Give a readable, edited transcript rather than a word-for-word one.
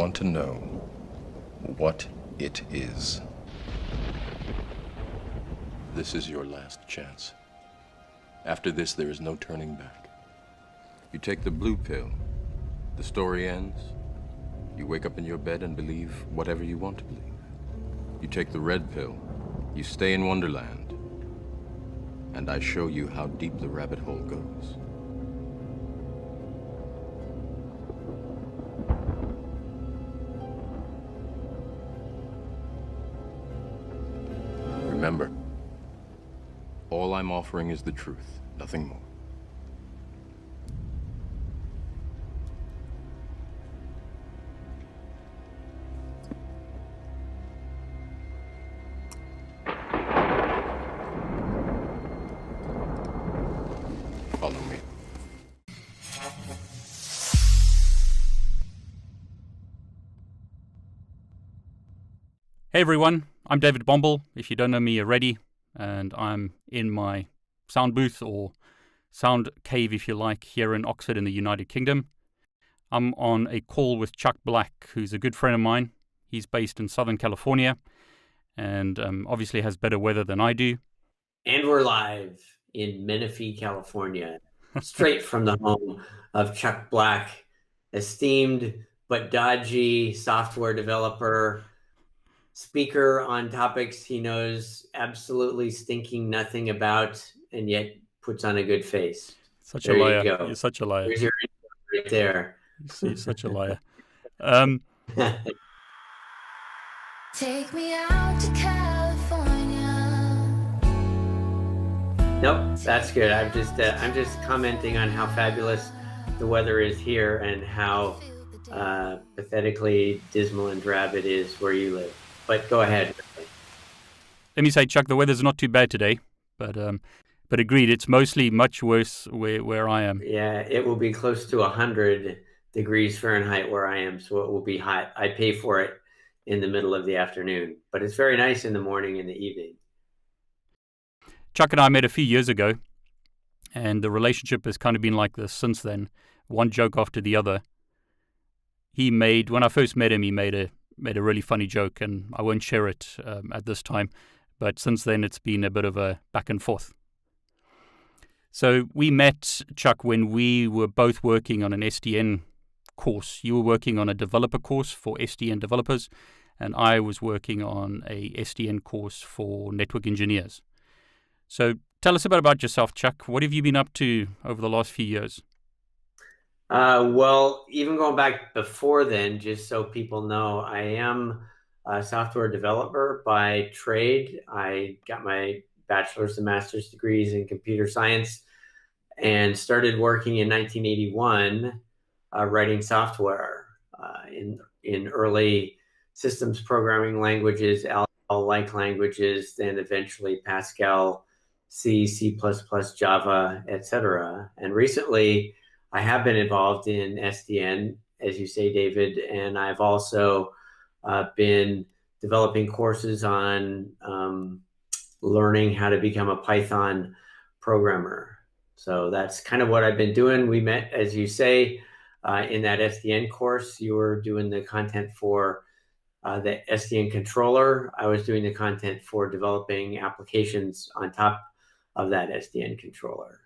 want to know what it is. This is your last chance. After this, there is no turning back. You take the blue pill, the story ends. You wake up in your bed and believe whatever you want to believe. You take the red pill, you stay in Wonderland, and I show you how deep the rabbit hole goes. Remember, all I'm offering is the truth, nothing more. Follow me. Hey everyone, I'm David Bomble, if you don't know me already, and I'm in my sound booth or sound cave, if you like, here in Oxford in the United Kingdom. I'm on a call with Chuck Black, who's a good friend of mine. He's based in Southern California and obviously has better weather than I do. And we're live in Menifee, California, straight from the home of Chuck Black, esteemed but dodgy software developer, speaker on topics he knows absolutely stinking nothing about, and yet puts on a good face. Such there a liar. You go. You're such a liar. There's your intro right there. You're such a liar. Take me out to California. Nope, that's good. I'm just commenting on how fabulous the weather is here and how pathetically dismal and drab it is where you live. But go ahead. Let me say, Chuck, the weather's not too bad today, but agreed, it's mostly much worse where I am. Yeah, it will be close to 100 degrees Fahrenheit where I am, so it will be hot. I pay for it in the middle of the afternoon, but it's very nice in the morning and the evening. Chuck and I met a few years ago, and the relationship has kind of been like this since then, one joke after the other. When I first met him, he made a really funny joke, and I won't share it at this time, but since then it's been a bit of a back and forth. So we met, Chuck, when we were both working on an SDN course. You were working on a developer course for SDN developers, and I was working on a SDN course for network engineers. So tell us a bit about yourself, Chuck. What have you been up to over the last few years? Well, even going back before then, just so people know, I am a software developer by trade. I got my bachelor's and master's degrees in computer science and started working in 1981 writing software in early systems programming languages, AL-like languages, then eventually Pascal, C, C++, Java, etc. And recently, I have been involved in SDN, as you say, David, and I've also been developing courses on learning how to become a Python programmer. So that's kind of what I've been doing. We met, as you say, in that SDN course. You were doing the content for the SDN controller. I was doing the content for developing applications on top of that SDN controller.